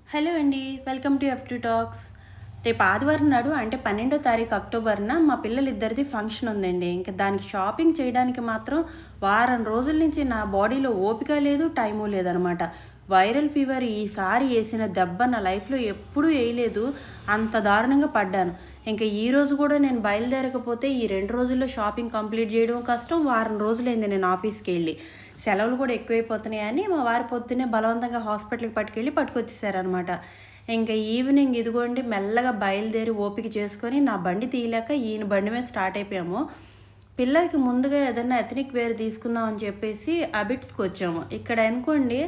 Hello అండి. Welcome to F2 talks. రేపు ఆదివారం నాడు అంటే 12వ తారీఖు అక్టోబర్‌న మా పిల్లలిద్దరిది ఫంక్షన్ ఉందండి. ఇంక దానికి షాపింగ్ చేయడానికి మాత్రం వారం రోజుల నుంచి నా బాడీలో ఓపిక లేదు, టైము లేదనమాట. వైరల్ ఫీవర్ ఈసారి ఏసిన దెబ్బ నా లైఫ్‌లో ఎప్పుడూ ఏయలేదు. అంత దారుణంగా పడ్డాను. ఇంక ఈరోజు కూడా నేను బయలుదేరకపోతే ఈ 2 రోజుల్లో షాపింగ్ కంప్లీట్ చేయడం కష్టం. వారం రోజులైంది నేను ఆఫీస్‌కెళ్ళి. సెలవులు కూడా ఎక్కువైపోతున్నాయని మా వారు పొద్దున్నే బలవంతంగా హాస్పిటల్‌కి పట్టుకొచ్చేసారనమాట. ఇంక ఈవినింగ్ ఇదిగోండి మెల్లగా బయలుదేరి ఓపిక చేసుకొని నా బండి తీయలేక ఈయన బండి మీద స్టార్ట్ అయిపోయాము. పిల్లలకి ముందుగా ఏదన్నా ఎథనిక్ వేర్ తీసుకుందాం అని చెప్పేసి అబిట్స్‌కి వచ్చాము. ఇక్కడ అనుకోండి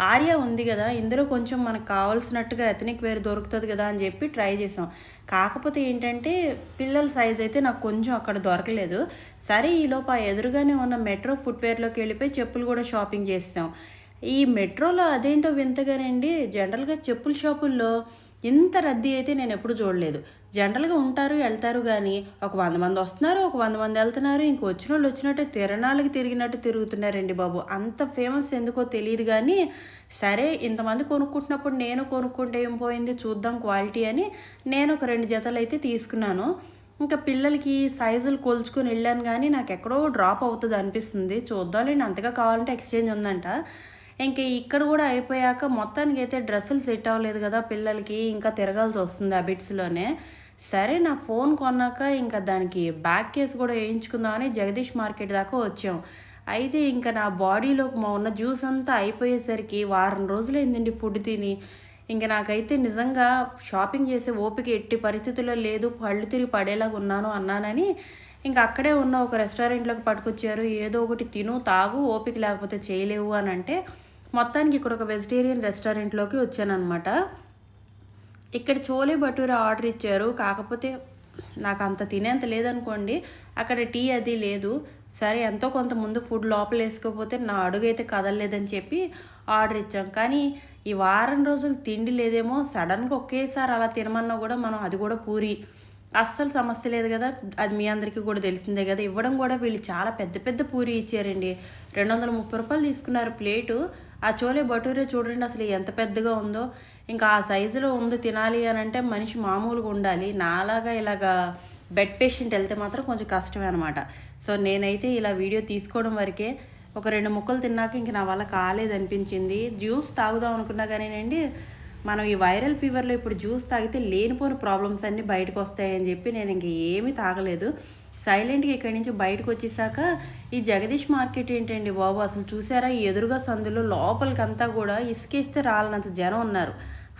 ఆర్యా ఉంది గదా! ఇందులో కొంచెం మనకు కావాల్సినట్టుగా ఎథనిక్ వేర్ దొరుకుతది గదా! అని చెప్పి ట్రై చేసాం. కాకపోతే ఏంటంటే పిల్లల సైజ్ అయితే నాకు కొంచెం అక్కడ దొరకలేదు. సరే ఈలోపు ఆ ఎదురుగానే ఉన్న మెట్రో ఫుట్‌వేర్‌లోకి వెళ్ళిపోయి చెప్పులు కూడా షాపింగ్ చేసేసాం. ఈ మెట్రోలో అదేంటో వింతగానండి జనరల్‌గా చెప్పుల షాపుల్లో ఇంత రద్దీ అయితే నేనెప్పుడు చూడలేదు. జనరల్‌గా ఉంటారు, ఎళ్తారు గానీ, ఒక 100 మందొస్తున్నారు, ఒక 100 మందెళ్తున్నారు. ఇంక వచ్చినోళ్ళు వచ్చినట్టే తిరణాలకి తిరిగినట్టు తిరుగుతున్నారండి బాబు. అంత ఫేమస్ ఎందుకో తెలీదు గానీ, సరే ఇంతమంది కొనుక్కుంటున్నప్పుడు నేను కొనుక్కుంటే ఏం పోయింది చూద్దాం క్వాలిటీ అని నేను ఒక 2 జతలైతే తీసుకున్నాను. ఇంకా పిల్లలకి సైజులు కొలుచుకొని ఎళ్ళాను గానీ, నాకెక్కడో డ్రాప్ అవుతదనిపిస్తుంది. చూద్దాంలెండి అంతగా కావాలంటే ఎక్స్‌చేంజ్ ఉందంట. ఇంక ఇక్కడ గూడా అయిపోయాక మొత్తానికైతే డ్రెస్సులు సెట్ అవ్వలేదు గదా పిల్లలకి. ఇంకా తిరగాల్సొస్తుంది ఆ బిట్స్‌లోనే. సరే నా ఫోన్ కొన్నాక ఇంకా దానికి బ్యాక్ కేస్ గూడా ఏయించుకుందామని జగదీష్ మార్కెట్ దాకా వచ్చాం. అయితే ఇంక నా బాడీలో ఉన్న జ్యూస్ అంతా అయిపోయేసరికి వారం రోజులైందండి ఫుడ్ తిని. ఇంక నాకైతే నిజంగా షాపింగ్ చేసే ఓపిక ఎట్టి పరిస్థితుల్లో లేదు. కళ్ళు తిరిగి పడేలాగా ఉన్నాను అన్నానని ఇంక అక్కడే ఉన్న ఒక రెస్టారెంట్‌లోకి పట్టుకొచ్చారు. ఏదో ఒకటి తిను, తాగు ఓపిక లేకపోతే చేయలేవు అనంటే మొత్తానికి ఇక్కడ ఒక వెజిటేరియన్ రెస్టారెంట్‌లోకి వచ్చాననమాట. ఇక్కడ చోలే భటూరా ఆర్డర్ ఇచ్చారు. కాకపోతే నాకంత తినేంత లేదనుకోండి. అక్కడ టీ అది లేదు. సరే ఎంతో కొంత ముందు ఫుడ్ లోపలేసుకోకపోతే నా అడుగైతే కదలలేదని చెప్పి ఆర్డర్ ఇచ్చాం. కానీ ఈ వారం రోజులు తిండి లేదేమో సడన్‌గా ఒకేసారి అలా తినమన్నా గూడా మనం అది గూడా పూరి అస్సలు సమస్య లేదు గదా! అది మీ అందరికీ గూడా తెలిసిందే గదా! ఇవ్వడం గూడా వీళ్ళు చాలా పెద్ద పెద్ద పూరి ఇచ్చారండి. రూ. 230 తీసుకున్నారు ప్లేటు. ఆ చోలే భటూరే చూడండి అసలు ఎంత పెద్దగా ఉందో. ఇంకా ఆ సైజులో ఉంది తినాలి అనంటే మనిషి మామూలుగా ఉండాలి. నాలాగా ఇలాగా బెడ్ పేషెంట్ ఎళ్తే మాత్రం కొంచెం కష్టమే అనమాట. సో, నేనైతే ఇలా వీడియో తీసుకోవడం వరకే. ఒక 2 ముక్కలు తిన్నాక ఇంక నా వల్ల కాలేదనిపించింది. జ్యూస్ తాగుదాం అనుకున్నా గానీనండి, మనం ఈ వైరల్ ఫీవర్‌లో ఇప్పుడు జ్యూస్ తాగితే లేనిపోని ప్రాబ్లమ్స్ అన్నీ బయటకొస్తాయని జెప్పి నేనింక ఏమీ తాగలేదు. సైలెంట్‌గా ఇక్కడి నుంచి బయటకొచ్చేసాక ఈ జగదీష్ మార్కెట్ ఏంటండి బాబు! అసలు చూసారా ఈ ఎదురుగా సందులో లోపలికంతా గూడా ఇసుకేస్తే రాలనంత జనం ఉన్నారు.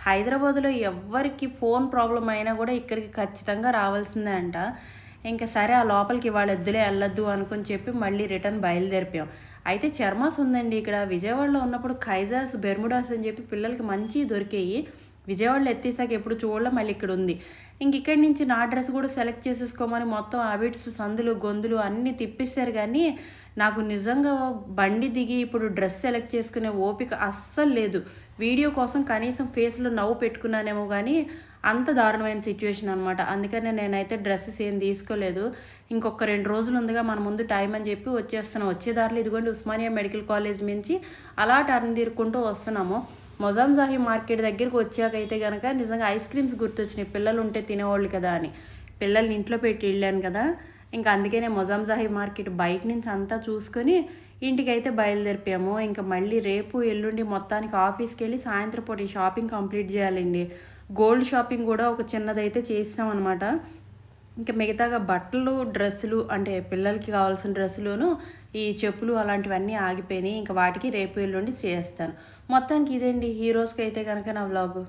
హైదరాబాద్‌లో ఎవ్వరికి ఫోన్ ప్రాబ్లమ్ అయినా గూడా ఇక్కడికి ఖచ్చితంగా రావాల్సిందే అంట. ఇంక సరే ఆ లోపలికి ఇవాళ వద్దులే ఎళ్ళొద్దు అనుకుని చెప్పి మళ్ళీ రిటర్న్ బయలుదేరిపోయాం. అయితే చర్మాస్ ఉందండి ఇక్కడ. విజయవాడలో ఉన్నప్పుడు ఖైజాస్, బెర్ముడాస్ అని చెప్పి పిల్లలకి మంచియి దొరికేయి. విజయవాడలో ఎత్తేసాక ఎప్పుడు చూడలే మళ్ళీ ఇక్కడుంది. ఇక్కడి నుంచి నా డ్రెస్ కూడా సెలెక్ట్ చేసేసుకోమని మొత్తం అబిడ్స్, సందులు, గొంతులు అన్నీ తిప్పేసారు గానీ, నాకు నిజంగా బండి దిగి ఇప్పుడు డ్రెస్ సెలెక్ట్ చేసుకునే ఓపిక అస్సలు లేదు. వీడియో కోసం కనీసం ఫేస్‌లో నవ్వు పెట్టుకున్నానేమో గానీ, అంత దారుణమైన సిట్యుయేషన్ అనమాట. అందుకనే నేనైతే డ్రెసెస్ ఏం తీసుకోలేదు. ఇంకొక 2 రోజులుందిగా మన ముందు టైం అని చెప్పి వచ్చేస్తున్నాం. వచ్చే దారిలో ఇదిగోండి ఉస్మానియా మెడికల్ కాలేజ్ నుంచి అలా టర్న్ తిరుక్కుంటూ వస్తున్నాము. మొజాంజాహి మార్కెట్ దగ్గరికి వచ్చాకైతే గనక నిజంగా ఐస్ క్రీమ్స్ గుర్తొచ్చినాయి. పిల్లలుంటే తినేవాళ్ళు కదా అని. పిల్లల్ని ఇంట్లో పెట్టి ఎళ్ళాను కదా! ఇంక అందుకనే మొజాంజాహి మార్కెట్ బయట నుంచి అంతా చూసుకొని ఇంటికైతే బయలుదేరిపోయాము. ఇంక మళ్ళీ రేపు, ఎల్లుండి మొత్తానికి ఆఫీస్‌కెళ్ళి సాయంత్రం పూట ఈ షాపింగ్ కంప్లీట్ జేయాలండి. గోల్డ్ షాపింగ్ గూడా ఒక చిన్నదైతే చేసేసామనమాట. ఇంక మిగతాగా బట్టలు, డ్రెస్సులు అంటే పిల్లలకి కావాల్సిన డ్రెస్సులును, ఈ చెప్పులు అలాంటివన్నీ ఆగిపోయినాయి. ఇంక వాటికి రేపు, ఎల్లుండి చేస్తాను. మొత్తానికి ఇదండి ఈ రోజుకైతే గనక నా వ్లాగు.